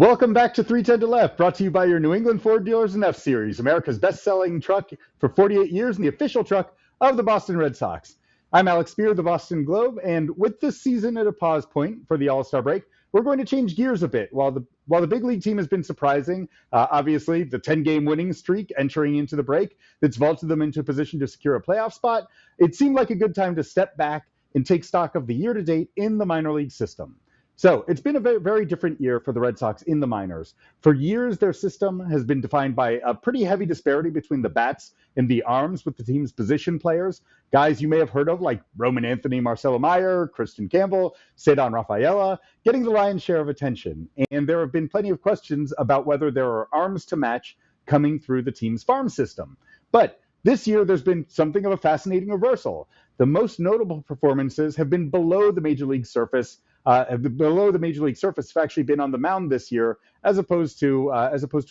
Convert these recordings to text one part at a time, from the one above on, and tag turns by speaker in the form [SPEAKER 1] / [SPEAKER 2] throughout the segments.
[SPEAKER 1] Welcome back to 310 to Left, brought to you by your New England Ford Dealers and F-Series, America's best-selling truck for 48 years and the official truck of the Boston Red Sox. I'm Alex Speier of the Boston Globe, and with this season at a pause point for the All-Star break, we're going to change gears a bit. While the big league team has been surprising, obviously the 10-game winning streak entering into the break that's vaulted them into a position to secure a playoff spot, it seemed like a good time to step back and take stock of the year-to-date in the minor league system. So it's been a very, very different year for the Red Sox in the minors. For years, their system has been defined by a pretty heavy disparity between the bats and the arms with the team's position players. Guys you may have heard of like Roman Anthony, Marcelo Meyer, Kristen Campbell, Cedon Rafaela, getting the lion's share of attention. And there have been plenty of questions about whether there are arms to match coming through the team's farm system. But this year, there's been something of a fascinating reversal. The most notable performances have been below the major league surface. Below the major league surface have actually been on the mound this year, as opposed to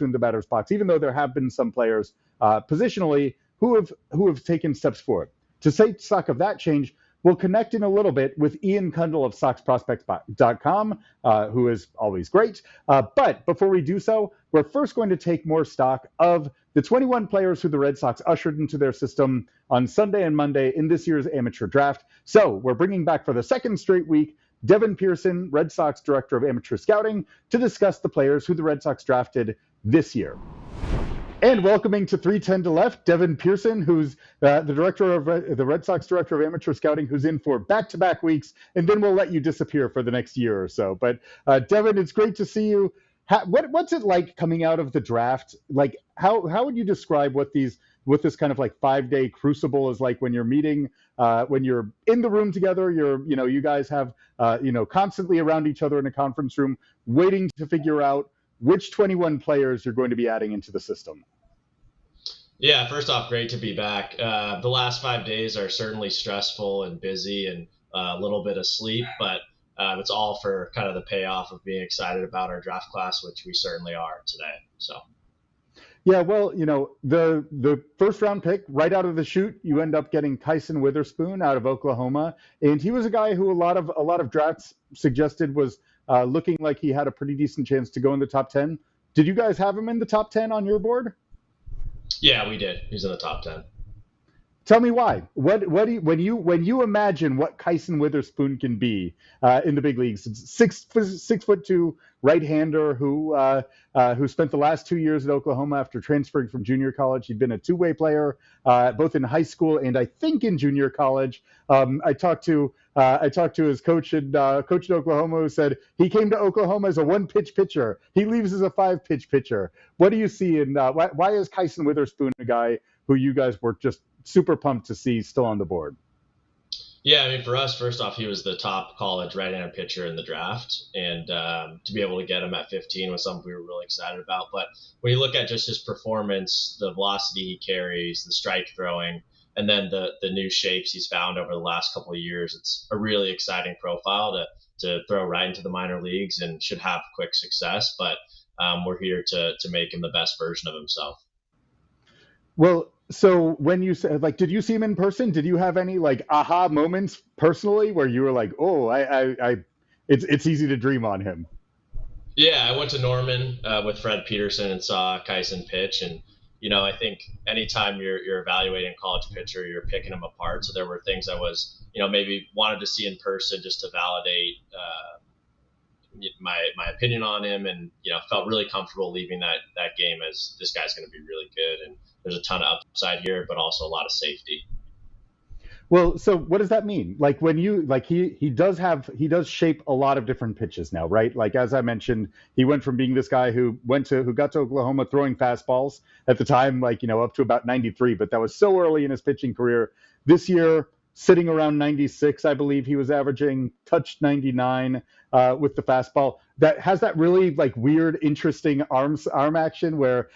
[SPEAKER 1] in the batter's box. Even though there have been some players positionally who have taken steps forward. To take stock of that change, we'll connect in a little bit with Ian Cundall of SoxProspects.com, who is always great. But before we do so, we're first going to take more stock of the 21 players who the Red Sox ushered into their system on Sunday and Monday in this year's amateur draft. So we're bringing back for the second straight week Devin Pearson, Red Sox Director of Amateur Scouting, to discuss the players who the Red Sox drafted this year. And welcoming to 310 to Left, Devin Pearson, who's the Red Sox Director of Amateur Scouting, who's in for back-to-back weeks, and then we'll let you disappear for the next year or so. But Devin, it's great to see you. What's it like coming out of the draft? Like, how would you describe what this kind of like 5-day crucible is like when you're meeting, when you're in the room together, you guys have, constantly around each other in a conference room, waiting to figure out which 21 players you're going to be adding into the system?
[SPEAKER 2] Yeah, first off, great to be back. The last 5 days are certainly stressful and busy and a little bit of sleep, but it's all for kind of the payoff of being excited about our draft class, which we certainly are today. So.
[SPEAKER 1] Yeah, well, the first round pick right out of the chute, you end up getting Kyson Witherspoon out of Oklahoma, and he was a guy who a lot of drafts suggested was looking like he had a pretty decent chance to go in the top 10. Did you guys have him in the top 10 on your board?
[SPEAKER 2] Yeah, we did. He's in the top 10.
[SPEAKER 1] Tell me why. When you imagine what Kyson Witherspoon can be in the big leagues, 6'2" right-hander who spent the last 2 years at Oklahoma after transferring from junior college. He'd been a two-way player both in high school and I think in junior college. I talked to his coach at Oklahoma, who said he came to Oklahoma as a one-pitch pitcher. He leaves as a 5-pitch pitcher. What do you see? And why is Kyson Witherspoon a guy who you guys were just super pumped to see still on the board?
[SPEAKER 2] Yeah, I mean, for us, first off, he was the top college right-handed pitcher in the draft, and to be able to get him at 15 was something we were really excited about. But when you look at just his performance, the velocity he carries, the strike throwing, and then the new shapes he's found over the last couple of years, it's a really exciting profile to throw right into the minor leagues and should have quick success. But we're here to make him the best version of himself.
[SPEAKER 1] Well, so when you said, like, did you see him in person? Did you have any like aha moments personally where you were like, oh, it's easy to dream on him?
[SPEAKER 2] Yeah, I went to Norman with Fred Peterson and saw Kyson pitch, and I think anytime you're evaluating a college pitcher, you're picking them apart. So there were things I was maybe wanted to see in person just to validate my opinion on him, and felt really comfortable leaving that game as this guy's going to be really good, and there's a ton of upside here, but also a lot of safety.
[SPEAKER 1] Well, so what does that mean? Like when you he does shape a lot of different pitches now, right? Like as I mentioned, he went from being this guy who got to Oklahoma throwing fastballs at the time, up to about 93, but that was so early in his pitching career. This year, sitting around 96, I believe he was averaging, touched 99 with the fastball. That has that really like weird, interesting arm action where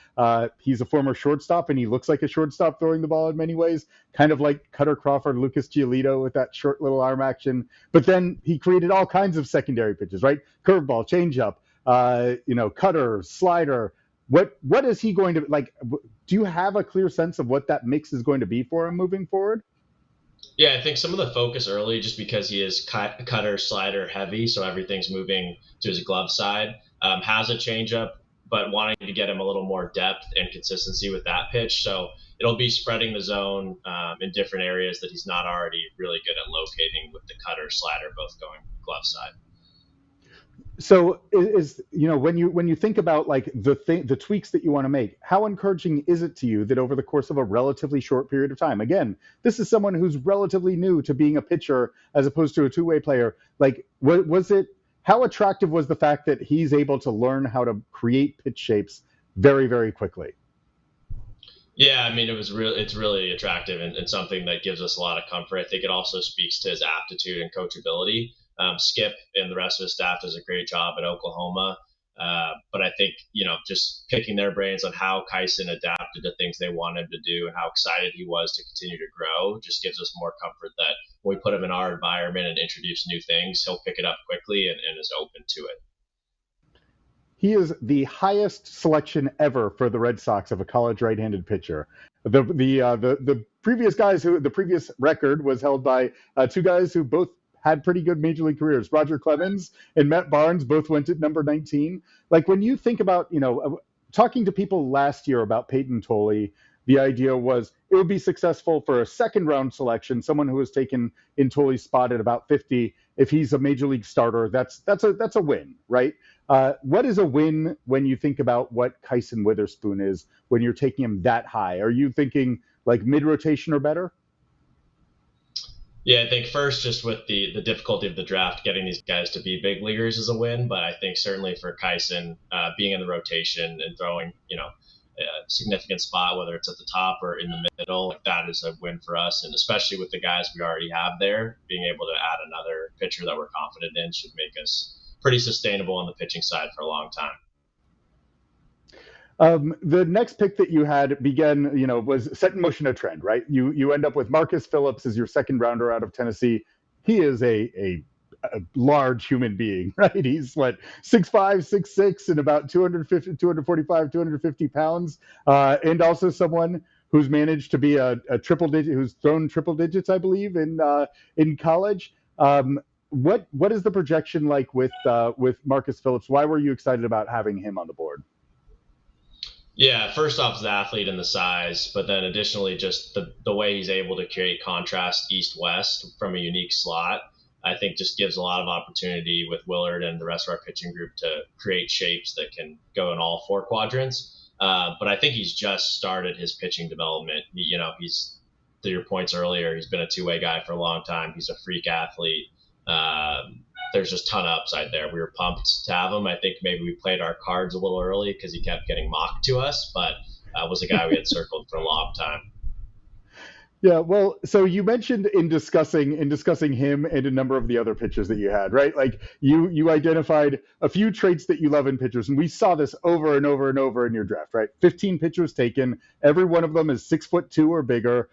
[SPEAKER 1] he's a former shortstop and he looks like a shortstop throwing the ball in many ways, kind of like Cutter Crawford, Lucas Giolito with that short little arm action. But then he created all kinds of secondary pitches, right? Curveball, changeup, cutter, slider. What is he going to like? Do you have a clear sense of what that mix is going to be for him moving forward?
[SPEAKER 2] Yeah, I think some of the focus early, just because he is cutter, slider heavy, so everything's moving to his glove side. has a changeup, but wanting to get him a little more depth and consistency with that pitch. So it'll be spreading the zone in different areas that he's not already really good at locating with the cutter slider both going glove side.
[SPEAKER 1] So when you think about like the tweaks that you want to make, how encouraging is it to you that over the course of a relatively short period of time, again, this is someone who's relatively new to being a pitcher as opposed to a two-way player, like how attractive was the fact that he's able to learn how to create pitch shapes very, very quickly?
[SPEAKER 2] Yeah, I mean, it's really attractive and something that gives us a lot of comfort. I think it also speaks to his aptitude and coachability. Skip and the rest of his staff does a great job at Oklahoma. But I think, just picking their brains on how Kyson adapted to things they want him to do and how excited he was to continue to grow just gives us more comfort that when we put him in our environment and introduce new things, he'll pick it up quickly and is open to it.
[SPEAKER 1] He is the highest selection ever for the Red Sox of a college right-handed pitcher. The previous record was held by two guys who both had pretty good major league careers. Roger Clemens and Matt Barnes both went at number 19. Like when you think about, talking to people last year about Payton Tolley, the idea was it would be successful for a second round selection, someone who was taken in Tolley's spot at about 50. If he's a major league starter, that's a win, right? What is a win when you think about what Kyson Witherspoon is when you're taking him that high? Are you thinking like mid-rotation or better?
[SPEAKER 2] Yeah, I think first, just with the difficulty of the draft, getting these guys to be big leaguers is a win. But I think certainly for Kyson, being in the rotation and throwing, a significant spot, whether it's at the top or in the middle, that is a win for us. And especially with the guys we already have there, being able to add another pitcher that we're confident in should make us pretty sustainable on the pitching side for a long time.
[SPEAKER 1] The next pick that you had was set in motion a trend, right? You end up with Marcus Phillips as your second rounder out of Tennessee. He is a large human being, right? He's 6'5", 6'6", and about 245, 250 pounds, and also someone who's managed to be a triple digit, who's thrown triple digits, I believe, in college. What is the projection like with Marcus Phillips? Why were you excited about having him on the board?
[SPEAKER 2] Yeah, first off, the athlete and the size, but then additionally, just the way he's able to create contrast east-west from a unique slot, I think just gives a lot of opportunity with Willard and the rest of our pitching group to create shapes that can go in all four quadrants. But I think he's just started his pitching development. He's, to your points earlier, he's been a two-way guy for a long time. He's a freak athlete. There's just a ton of upside there. We were pumped to have him. I think maybe we played our cards a little early because he kept getting mocked to us, but was a guy we had circled for a long time.
[SPEAKER 1] Yeah, well, so you mentioned in discussing him and a number of the other pitchers that you had, right? Like you identified a few traits that you love in pitchers, and we saw this over and over and over in your draft, right? 15 pitchers taken, every one of them is 6'2" or bigger.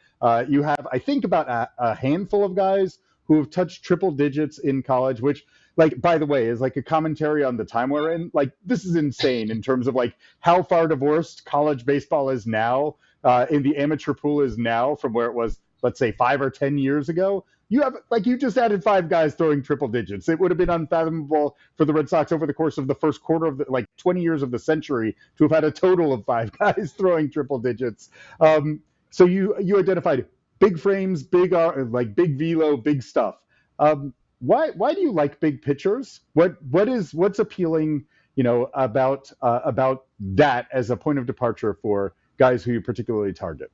[SPEAKER 1] You have, I think, about a handful of guys who have touched triple digits in college, which, like, by the way, is like a commentary on the time we're in. Like, this is insane in terms of like how far divorced college baseball is now. In the amateur pool is now from where it was, let's say, 5 or 10 years ago. You just added 5 guys throwing triple digits. It would have been unfathomable for the Red Sox over the course of the first quarter of 20 years of the century to have had a total of 5 guys throwing triple digits. So you identified big frames, big velo, big stuff. Why do you like big pitchers? What's appealing, about that as a point of departure for guys who you particularly target?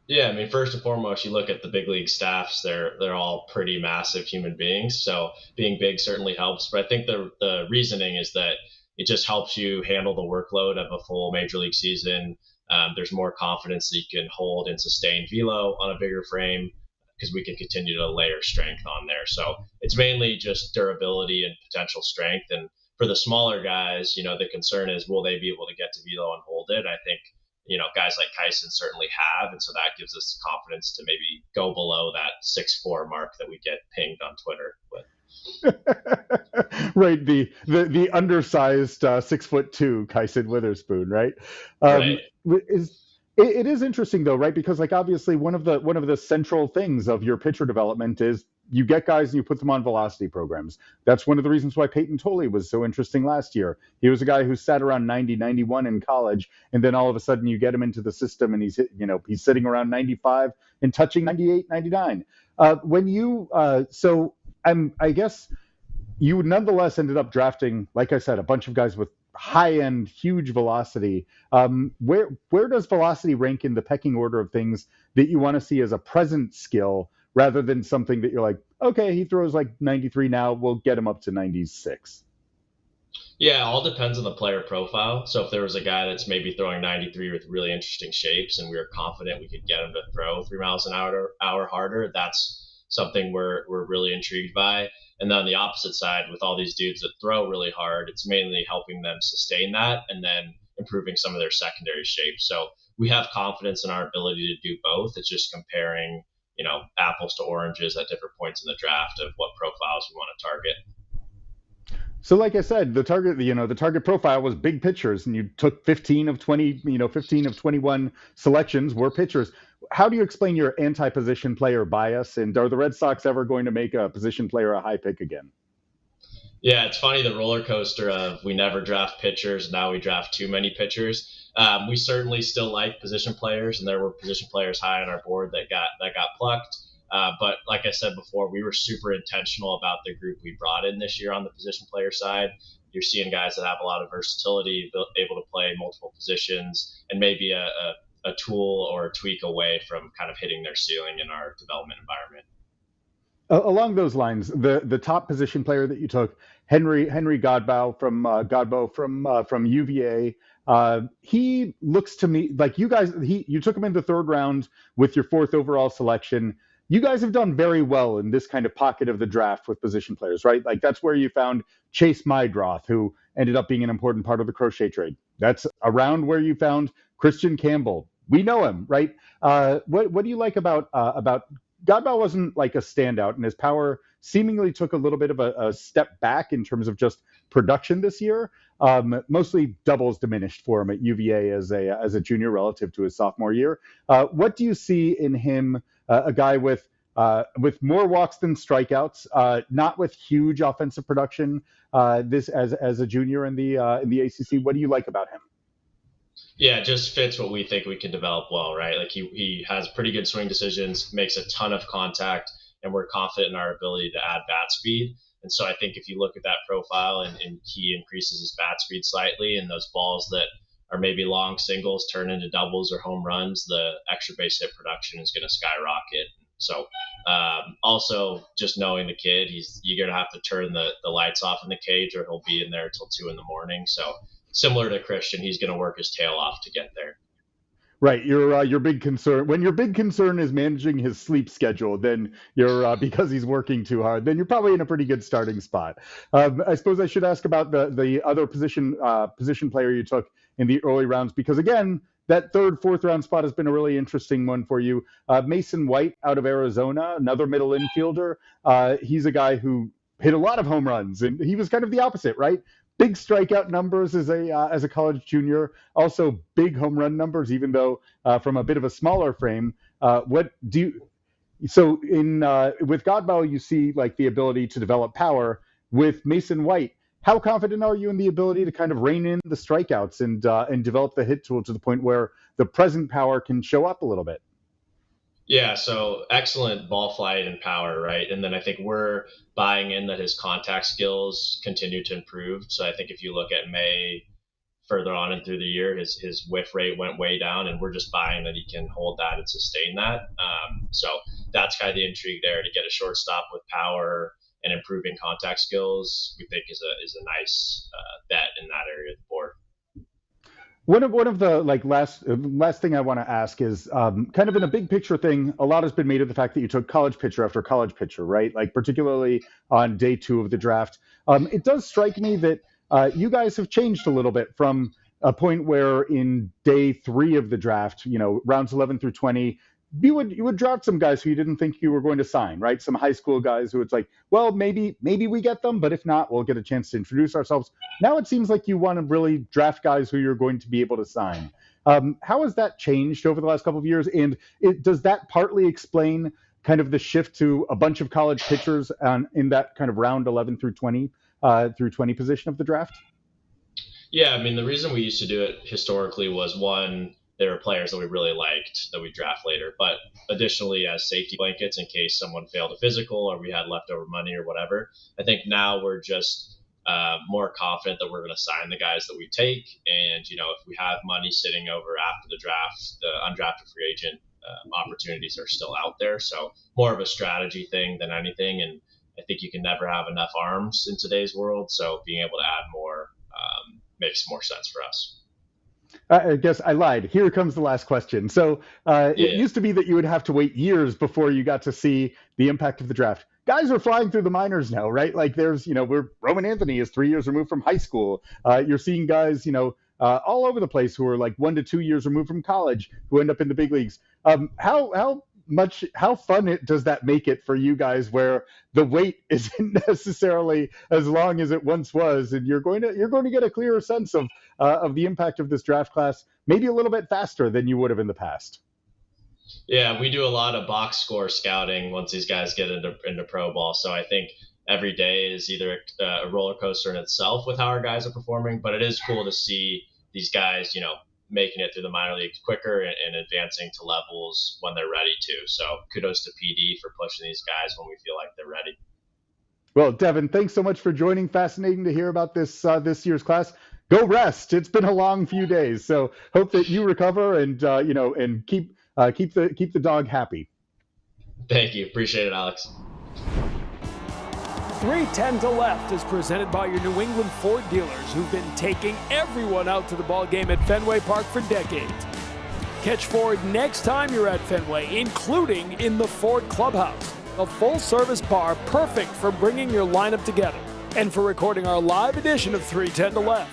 [SPEAKER 2] Yeah, I mean, first and foremost, you look at the big league staffs; they're all pretty massive human beings. So being big certainly helps. But I think the reasoning is that it just helps you handle the workload of a full major league season. There's more confidence that you can hold and sustain velo on a bigger frame because we can continue to layer strength on there. So it's mainly just durability and potential strength. And for the smaller guys, the concern is, will they be able to get to velo and hold it? I think guys like Kyson certainly have, and so that gives us confidence to maybe go below that 6'4" mark that we get pinged on Twitter with.
[SPEAKER 1] Right, the undersized 6'2" Kyson Witherspoon, right?
[SPEAKER 2] Right.
[SPEAKER 1] It is interesting though, right? Because like obviously one of the central things of your pitcher development is you get guys and you put them on velocity programs. That's one of the reasons why Payton Tolley was so interesting last year. He was a guy who sat around 90, 91 in college, and then all of a sudden you get him into the system and he's sitting around 95 and touching 98, 99. When you so I guess you nonetheless ended up drafting, like I said, a bunch of guys with high-end, huge velocity. Where does velocity rank in the pecking order of things that you want to see as a present skill, rather than something that you're like, okay, he throws like 93 now, we'll get him up to 96?
[SPEAKER 2] Yeah, it all depends on the player profile. So if there was a guy that's maybe throwing 93 with really interesting shapes, and we were confident we could get him to throw 3 miles an hour harder, that's something we're really intrigued by. And then on the opposite side, with all these dudes that throw really hard, it's mainly helping them sustain that and then improving some of their secondary shapes. So we have confidence in our ability to do both. It's just comparing, apples to oranges at different points in the draft of what profiles we want to target.
[SPEAKER 1] So, like I said, the target profile was big pitchers, and you took 15 of 20, 15 of 21 selections were pitchers. How do you explain your anti-position player bias, and are the Red Sox ever going to make a position player a high pick again?
[SPEAKER 2] Yeah, it's funny, the roller coaster of we never draft pitchers, now we draft too many pitchers. We certainly still like position players, and there were position players high on our board that got plucked. But like I said before, we were super intentional about the group we brought in this year on the position player side. You're seeing guys that have a lot of versatility, able to play multiple positions, and maybe a tool or a tweak away from kind of hitting their ceiling in our development environment.
[SPEAKER 1] Along those lines, the top position player that you took, Henry Godbout from UVA. He looks to me like you took him in the third round with your fourth overall selection. You guys have done very well in this kind of pocket of the draft with position players, right? Like that's where you found Chase Mydroth, who ended up being an important part of the Crochet trade. That's around where you found Christian Campbell. We know him, right? What do you like about Godbout? Wasn't like a standout, and his power seemingly took a little bit of a step back in terms of just production this year. Mostly doubles diminished for him at UVA as a junior relative to his sophomore year. What do you see in him? A guy with more walks than strikeouts, not with huge offensive production. This as a junior in the ACC. What do you like about him?
[SPEAKER 2] Yeah, it just fits what we think we can develop well, right? Like he has pretty good swing decisions, makes a ton of contact, and we're confident in our ability to add bat speed. And so I think if you look at that profile and he increases his bat speed slightly, and those balls that are maybe long singles turn into doubles or home runs, the extra base hit production is going to skyrocket. So also just knowing the kid, you're going to have to turn the lights off in the cage or he'll be in there till 2 a.m. So similar to Christian, he's going to work his tail off to get there.
[SPEAKER 1] Right, your big concern, when your big concern is managing his sleep schedule, then you're because he's working too hard, then you're probably in a pretty good starting spot. I suppose I should ask about the other position player you took in the early rounds, because again, that third, fourth round spot has been a really interesting one for you. Mason White out of Arizona, another middle infielder. He's a guy who hit a lot of home runs, and he was kind of the opposite, right? Big strikeout numbers as a college junior, also big home run numbers, even though from a bit of a smaller frame. With Godbout, you see like the ability to develop power. With Mason White, how confident are you in the ability to kind of rein in the strikeouts and develop the hit tool to the point where the present power can show up a little bit?
[SPEAKER 2] Yeah, so excellent ball flight and power, right? And then I think we're buying in that his contact skills continue to improve. So I think if you look at May further on and through the year, his whiff rate went way down, and we're just buying that he can hold that and sustain that. So that's kind of the intrigue there, to get a shortstop with power and improving contact skills. We think is a nice bet in that area of the board.
[SPEAKER 1] One of the last thing I want to ask is kind of in a big picture thing. A lot has been made of the fact that you took college pitcher after college pitcher, right? Like particularly on day 2 of the draft. It does strike me that you guys have changed a little bit from a point where in day 3 of the draft, rounds 11 through 20, you would draft some guys who you didn't think you were going to sign, right? Some high school guys who it's like, well, maybe we get them, but if not, we'll get a chance to introduce ourselves. Now it seems like you want to really draft guys who you're going to be able to sign. How has that changed over the last couple of years? And does that partly explain kind of the shift to a bunch of college pitchers in that kind of round 11 through 20 position of the draft?
[SPEAKER 2] Yeah, I mean, the reason we used to do it historically was one, there were players that we really liked that we draft later, but additionally as safety blankets in case someone failed a physical or we had leftover money or whatever. I think now we're just more confident that we're going to sign the guys that we take. And, if we have money sitting over after the draft, the undrafted free agent opportunities are still out there. So more of a strategy thing than anything. And I think you can never have enough arms in today's world. So being able to add more makes more sense for us.
[SPEAKER 1] I guess I lied. Here comes the last question. So It used to be that you would have to wait years before you got to see the impact of the draft. Guys are flying through the minors now, right? Like Roman Anthony is 3 years removed from high school. You're seeing guys, all over the place who are like 1 to 2 years removed from college who end up in the big leagues. How fun does that make it for you guys, where the wait isn't necessarily as long as it once was, and you're going to get a clearer sense of the impact of this draft class, maybe a little bit faster than you would have in the past?
[SPEAKER 2] Yeah, we do a lot of box score scouting once these guys get into pro ball. So I think every day is either a roller coaster in itself with how our guys are performing, but it is cool to see these guys, making it through the minor leagues quicker and advancing to levels when they're ready to. So kudos to PD for pushing these guys when we feel like they're ready.
[SPEAKER 1] Well, Devin, thanks so much for joining. Fascinating to hear about this year's class. Go rest. It's been a long few days, so hope that you recover and and keep the dog happy.
[SPEAKER 2] Thank you. Appreciate it, Alex.
[SPEAKER 3] 310 to Left is presented by your New England Ford dealers who've been taking everyone out to the ball game at Fenway Park for decades. Catch Ford next time you're at Fenway, including in the Ford Clubhouse, a full-service bar perfect for bringing your lineup together and for recording our live edition of 310 to Left.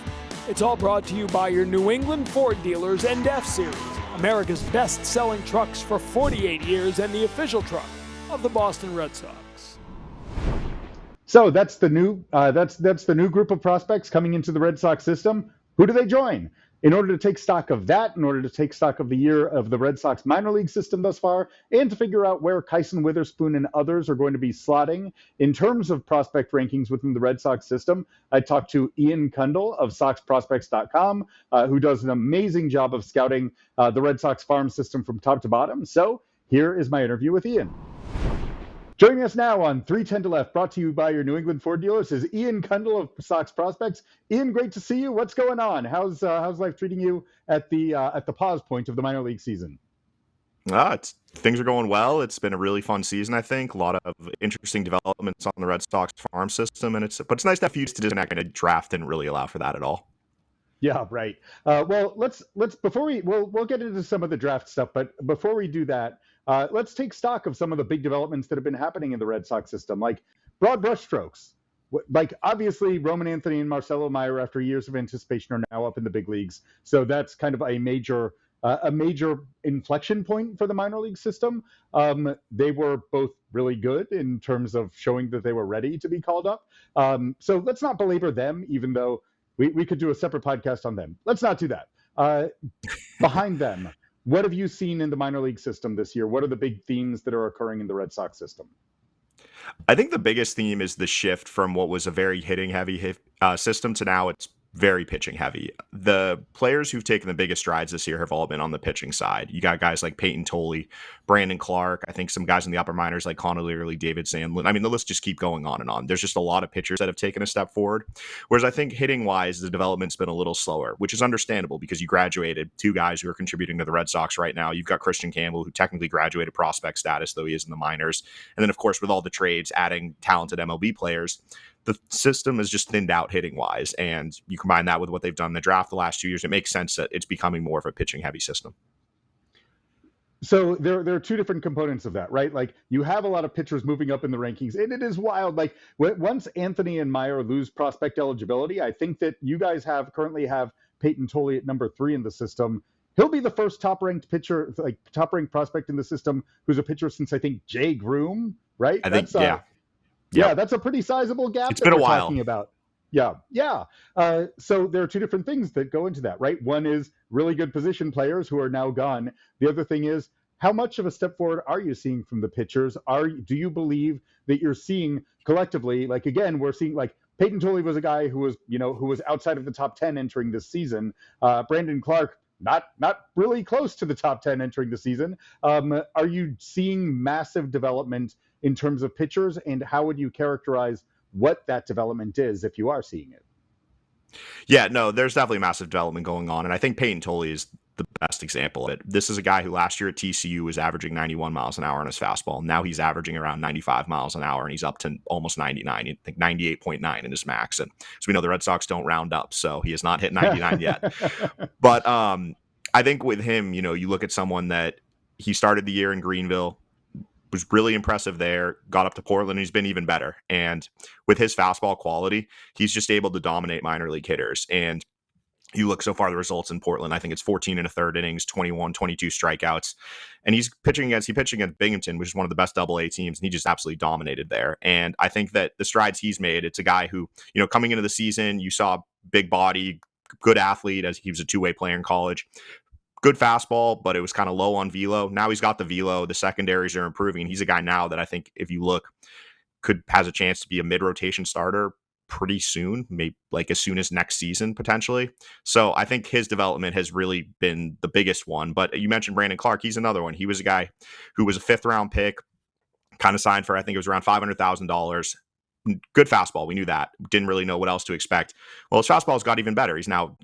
[SPEAKER 3] It's all brought to you by your New England Ford dealers and F-Series, America's best-selling trucks for 48 years and the official truck of the Boston Red Sox.
[SPEAKER 1] So that's the new group of prospects coming into the Red Sox system. Who do they join? In order to take stock of that, in order to take stock of the year of the Red Sox minor league system thus far, and to figure out where Kyson Witherspoon and others are going to be slotting in terms of prospect rankings within the Red Sox system, I talked to Ian Cundall of SoxProspects.com, who does an amazing job of scouting the Red Sox farm system from top to bottom. So here is my interview with Ian. Joining us now on 310 to Left, brought to you by your New England Ford dealers, is Ian Cundall of Sox Prospects. Ian, great to see you. What's going on? How's life treating you at the pause point of the minor league season?
[SPEAKER 4] Things are going well. It's been a really fun season, I think. A lot of interesting developments on the Red Sox farm system, but it's nice to have used to disconnect, and a draft didn't really allow for that at all.
[SPEAKER 1] Yeah, right. Well, let's we'll get into some of the draft stuff, but before we do that, let's take stock of some of the big developments that have been happening in the Red Sox system, like broad brushstrokes. Like obviously, Roman Anthony and Marcelo Meyer, after years of anticipation, are now up in the big leagues. So that's kind of a major inflection point for the minor league system. They were both really good in terms of showing that they were ready to be called up. So let's not belabor them, even though we could do a separate podcast on them. Let's not do that. Behind them, what have you seen in the minor league system this year? What are the big themes that are occurring in the Red Sox system?
[SPEAKER 4] I think the biggest theme is the shift from what was a very hitting heavy system to now it's very pitching heavy. The players who've taken the biggest strides this year have all been on the pitching side. You got guys like Payton Tolley, Brandon Clark. I think some guys in the upper minors like Cundall, David Sandlin. I mean, the list just keep going on and on. There's just a lot of pitchers that have taken a step forward. Whereas I think hitting wise, the development's been a little slower, which is understandable because you graduated two guys who are contributing to the Red Sox right now. You've got Christian Campbell, who technically graduated prospect status, though he is in the minors. And then, of course, with all the trades, adding talented MLB players, the system is just thinned out hitting wise. And you combine that with what they've done in the draft the last 2 years, it makes sense that it's becoming more of a pitching heavy system.
[SPEAKER 1] So there are two different components of that, right? Like you have a lot of pitchers moving up in the rankings, and it is wild. Like once Anthony and Meyer lose prospect eligibility, I think that you guys currently have Payton Tolley at number 3 in the system. He'll be the first top-ranked pitcher, like top-ranked prospect in the system, who's a pitcher since I think Jay Groom, right?
[SPEAKER 4] I think,
[SPEAKER 1] Yeah, that's a pretty sizable gap.
[SPEAKER 4] It's been a while.
[SPEAKER 1] Talking about. Yeah. So there are two different things that go into that, right? One is really good position players who are now gone. The other thing is, how much of a step forward are you seeing from the pitchers? Do you believe that you're seeing collectively, like, again, we're seeing, like, Payton Tolley was a guy who was outside of the top 10 entering this season. Brandon Clark, not really close to the top 10 entering the season. Are you seeing massive development in terms of pitchers, and how would you characterize what that development is if you are seeing it?
[SPEAKER 4] Yeah, no, there's definitely massive development going on, and I think Payton Tolley is the best example of it. This is a guy who last year at TCU was averaging 91 miles an hour on his fastball. Now he's averaging around 95 miles an hour, and he's up to almost 99, I think 98.9 in his max. And so we know the Red Sox don't round up, so he has not hit 99 yet. But I think with him, you look at someone that he started the year in Greenville, was really impressive there, got up to Portland, and he's been even better. And with his fastball quality, he's just able to dominate minor league hitters. And you look so far the results in Portland, I think it's 14 and a third innings, 22 strikeouts. And he pitched against Binghamton, which is one of the best AA teams, and he just absolutely dominated there. And I think that the strides he's made, it's a guy who, coming into the season, you saw big body, good athlete, as he was a two-way player in college. Good fastball, but it was kind of low on velo. Now he's got the velo. The secondaries are improving. And he's a guy now that I think, if you look, has a chance to be a mid-rotation starter pretty soon, maybe like as soon as next season, potentially. So I think his development has really been the biggest one. But you mentioned Brandon Clark. He's another one. He was a guy who was a 5th-round pick, kind of signed for, I think it was around $500,000. Good fastball. We knew that. Didn't really know what else to expect. Well, his fastball's got even better. He's now,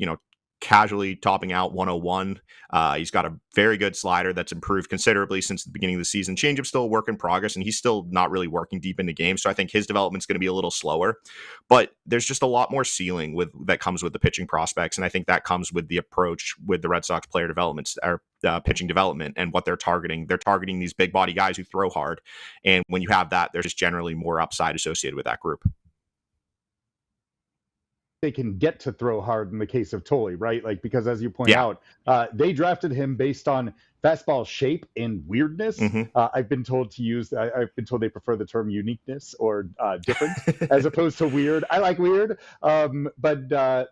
[SPEAKER 4] casually topping out 101. He's got a very good slider that's improved considerably since the beginning of the season. Changeup's still a work in progress, and he's still not really working deep into games. So I think his development's going to be a little slower. But there's just a lot more ceiling that comes with the pitching prospects, and I think that comes with the approach with the Red Sox player development or pitching development and what they're targeting. They're targeting these big body guys who throw hard, and when you have that, there's just generally more upside associated with that group.
[SPEAKER 1] They can get to throw hard in the case of Tolley, right? Like, because as you point out, they drafted him based on fastball shape and weirdness. I've been told they prefer the term uniqueness or different as opposed to weird. I like weird, but I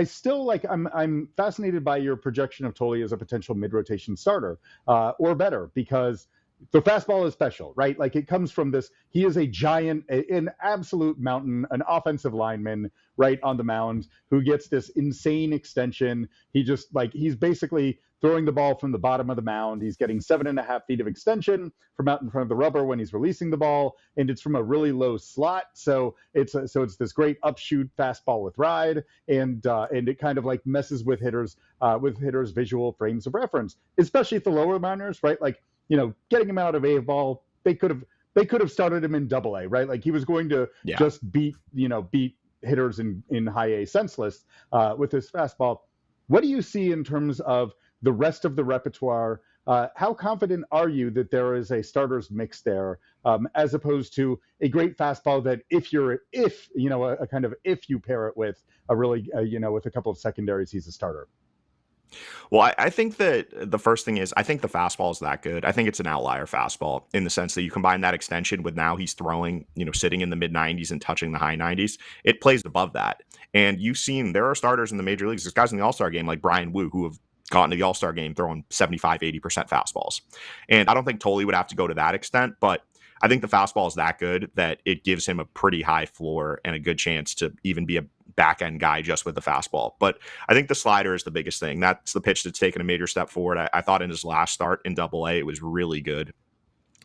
[SPEAKER 1] still like. I'm fascinated by your projection of Tolley as a potential mid-rotation starter or better, because the fastball is special, right? Like, it comes from this. He is a giant, an absolute mountain, an offensive lineman, right, on the mound, who gets this insane extension. He's basically throwing the ball from the bottom of the mound. He's getting 7.5 feet of extension from out in front of the rubber when he's releasing the ball, and it's from a really low slot. So it's this great upshoot fastball with ride, and it kind of like messes with hitters' visual frames of reference, especially at the lower minors, right? Like, getting him out of A ball, they could have started him in AA, right? Like, he was going to just beat hitters in high A senseless with his fastball. What do you see in terms of the rest of the repertoire? How confident are you that there is a starter's mix there, as opposed to a great fastball that if you pair it with a really with a couple of secondaries, he's a starter?
[SPEAKER 4] Well, I think that the first thing is, I think the fastball is that good. I think it's an outlier fastball in the sense that you combine that extension with now he's throwing, sitting in the mid 90s and touching the high 90s. It plays above that. And you've seen there are starters in the major leagues, there's guys in the All-Star game like Brian Wu who have gotten to the All-Star game throwing 75, 80% fastballs. And I don't think Tolley would have to go to that extent, but I think the fastball is that good that it gives him a pretty high floor and a good chance to even be a back end guy just with the fastball. But I think the slider is the biggest thing. That's the pitch that's taken a major step forward. I thought in his last start in AA, it was really good.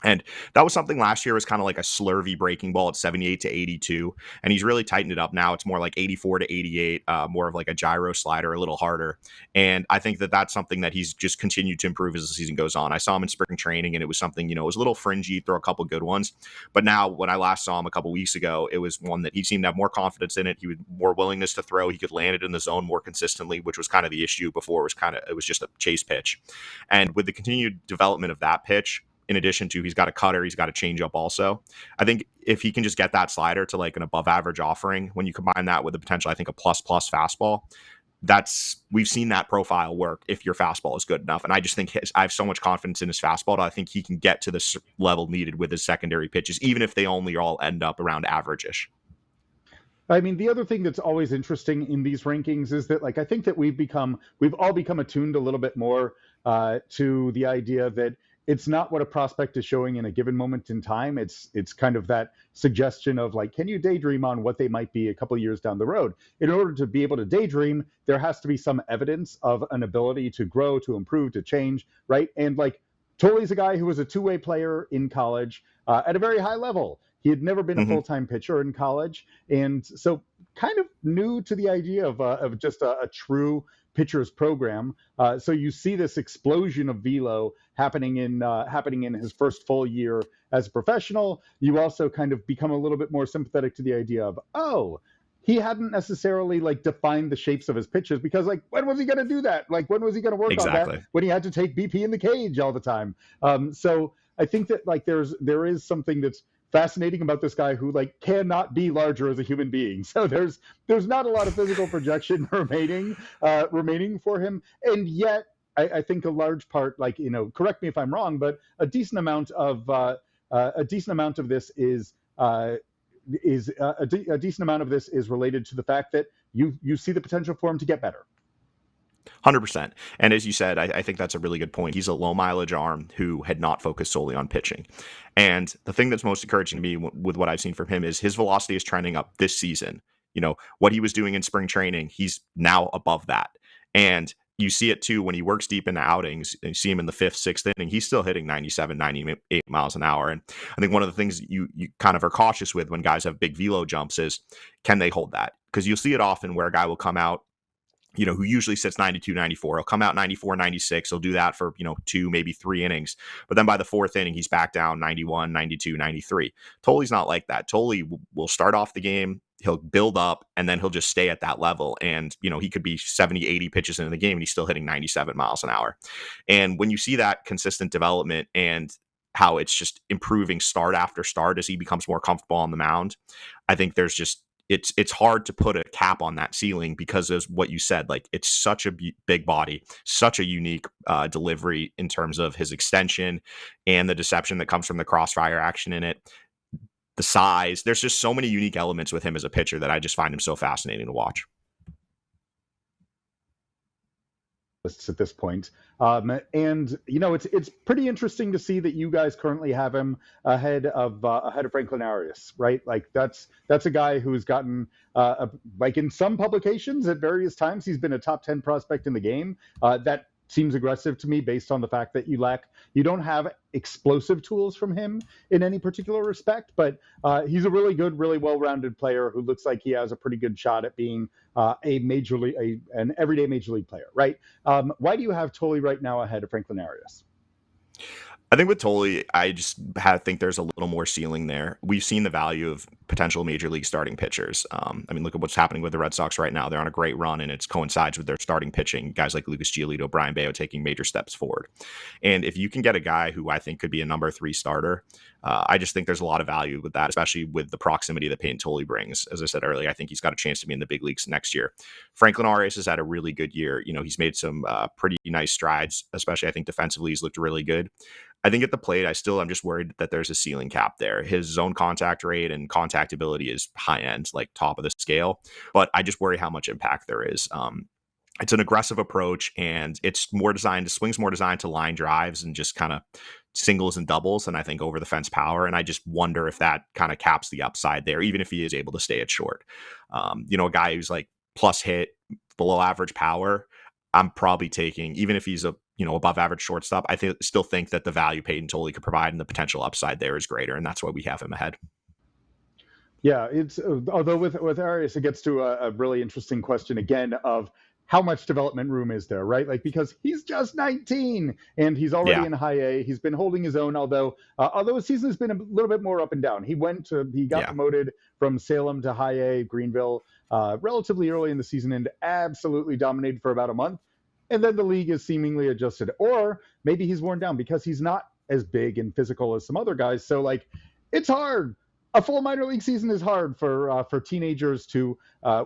[SPEAKER 4] And that was something last year was kind of like a slurvy breaking ball at 78 to 82. And he's really tightened it up now. It's more like 84 to 88, more of like a gyro slider, a little harder. And I think that that's something that he's just continued to improve as the season goes on. I saw him in spring training and it was something, it was a little fringy, throw a couple good ones. But now when I last saw him a couple weeks ago, it was one that he seemed to have more confidence in it. He had more willingness to throw. He could land it in the zone more consistently, which was kind of the issue before. It was just a chase pitch. And with the continued development of that pitch, in addition to he's got a cutter, he's got a changeup also. I think if he can just get that slider to like an above average offering, when you combine that with the potential, I think a plus fastball, we've seen that profile work if your fastball is good enough. And I just think I have so much confidence in his fastball that I think he can get to this level needed with his secondary pitches, even if they only all end up around average-ish.
[SPEAKER 1] I mean, the other thing that's always interesting in these rankings is that, like, I think that we've all become attuned a little bit more to the idea that it's not what a prospect is showing in a given moment in time. It's kind of that suggestion of, like, can you daydream on what they might be a couple of years down the road? In order to be able to daydream, there has to be some evidence of an ability to grow, to improve, to change, right? And, like, Tolley's a guy who was a two-way player in college at a very high level. He had never been a full-time pitcher in college, and so kind of new to the idea of just a true pitcher's program. So you see this explosion of velo happening in his first full year as a professional. You also kind of become a little bit more sympathetic to the idea of, oh, he hadn't necessarily, like, defined the shapes of his pitches, because, like, when was he going to do that? Like, when was he going to work on that? When he had to take BP in the cage all the time. So I think that, like, there is something that's fascinating about this guy who, like, cannot be larger as a human being. So there's not a lot of physical projection remaining for him, and yet I think a large part, like, correct me if I'm wrong, but a decent amount of this is a decent amount of this is related to the fact that you see the potential for him to get better.
[SPEAKER 4] 100%. And as you said, I think that's a really good point. He's a low mileage arm who had not focused solely on pitching. And the thing that's most encouraging to me with what I've seen from him is his velocity is trending up this season. What he was doing in spring training, he's now above that. And you see it too when he works deep into outings, and you see him in the 5th, 6th inning, he's still hitting 97, 98 miles an hour. And I think one of the things you kind of are cautious with when guys have big velo jumps is, can they hold that? Because you'll see it often where a guy will come out, who usually sits 92, 94. He'll come out 94, 96. He'll do that for, 2, maybe 3 innings. But then by the 4th inning, he's back down 91, 92, 93. Tolley's not like that. Tolley will start off the game, he'll build up, and then he'll just stay at that level. And, he could be 70, 80 pitches into the game, and he's still hitting 97 miles an hour. And when you see that consistent development and how it's just improving start after start as he becomes more comfortable on the mound, I think there's just, it's hard to put a cap on that ceiling, because as what you said, like, it's such a big body, such a unique delivery in terms of his extension and the deception that comes from the crossfire action in it, the size. There's just so many unique elements with him as a pitcher that I just find him so fascinating to watch.
[SPEAKER 1] At this point, and it's pretty interesting to see that you guys currently have him ahead of Franklin Arias, right? Like, that's a guy who's gotten like, in some publications at various times, he's been a top 10 prospect in the game. That seems aggressive to me, based on the fact that you don't have explosive tools from him in any particular respect, but he's a really good, really well-rounded player who looks like he has a pretty good shot at being an everyday major league player, right? Why do you have Tolley right now ahead of Franklin Arias?
[SPEAKER 4] I think with Tolley, I just think there's a little more ceiling there. We've seen the value of potential major league starting pitchers. Look at what's happening with the Red Sox right now. They're on a great run, and it coincides with their starting pitching. Guys like Lucas Giolito, Brian Bayo taking major steps forward. And if you can get a guy who I think could be a number 3 starter, I just think there's a lot of value with that, especially with the proximity that Payton Tolley brings. As I said earlier, I think he's got a chance to be in the big leagues next year. Franklin Arias has had a really good year. He's made some pretty nice strides, especially I think defensively he's looked really good. I think at the plate, I'm just worried that there's a ceiling cap there. His zone contact rate and contact ability is high end, like top of the scale, but I just worry how much impact there is. It's an aggressive approach, and swings more designed to line drives and just kind of singles and doubles, and I think over the fence power. And I just wonder if that kind of caps the upside there, even if he is able to stay at short. A guy who's like plus hit, below average power, I'm probably taking, even if he's a above average shortstop, I still think that the value Payton Tolley could provide and the potential upside there is greater, and that's why we have him ahead.
[SPEAKER 1] Yeah, it's although with Arias, it gets to a really interesting question again of how much development room is there, right? Like, because he's just 19 and he's already in high A. He's been holding his own, although his season has been a little bit more up and down. He got promoted from Salem to high A, Greenville, relatively early in the season, and absolutely dominated for about a month. And then the league is seemingly adjusted. Or maybe he's worn down because he's not as big and physical as some other guys. So, like, it's hard. A full minor league season is hard for teenagers to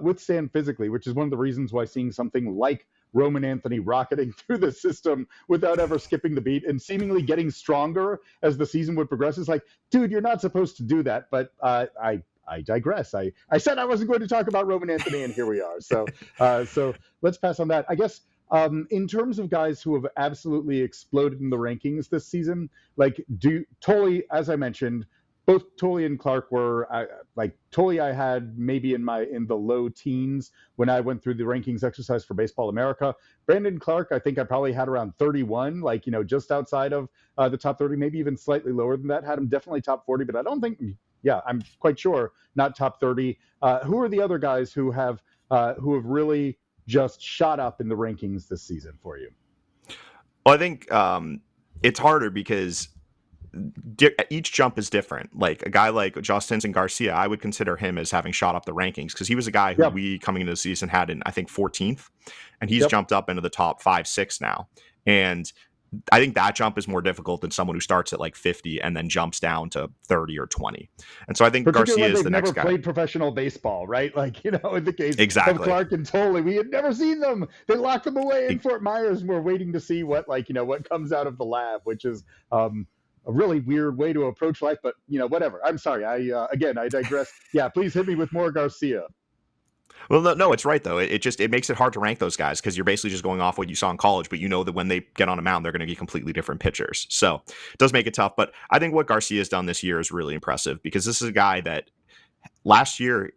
[SPEAKER 1] withstand physically, which is one of the reasons why seeing something like Roman Anthony rocketing through the system without ever skipping the beat and seemingly getting stronger as the season would progress is like, dude, you're not supposed to do that. But I I digress. I said I wasn't going to talk about Roman Anthony, and here we are. So let's pass on that. I guess in terms of guys who have absolutely exploded in the rankings this season, like Tolley, as I mentioned, both Tolley and Clark were Tolley I had maybe in the low teens when I went through the rankings exercise for Baseball America. Brandon Clark, I think I probably had around 31, just outside of the top 30, maybe even slightly lower than that. Had him definitely top 40, but I don't think, I'm quite sure not top 30. Who are the other guys who have really just shot up in the rankings this season for you?
[SPEAKER 4] Well, I think it's harder because each jump is different. Like a guy like Justin Garcia, I would consider him as having shot up the rankings because he was a guy who we coming into the season had in, I think, 14th, and he's jumped up into the top 5-6 now. And I think that jump is more difficult than someone who starts at like 50 and then jumps down to 30 or 20. And so I think Garcia is the next guy.
[SPEAKER 1] Never played professional baseball, right? In the case
[SPEAKER 4] of
[SPEAKER 1] Clark and Tolley, we had never seen them. They locked them away in Fort Myers, and we're waiting to see what comes out of the lab, which is a really weird way to approach life, but whatever. I'm sorry. I digress. Yeah, please hit me with more Garcia.
[SPEAKER 4] Well, no, it's right though. It makes it hard to rank those guys because you're basically just going off what you saw in college, but that when they get on a mound, they're going to be completely different pitchers. So it does make it tough. But I think what Garcia has done this year is really impressive because this is a guy that last year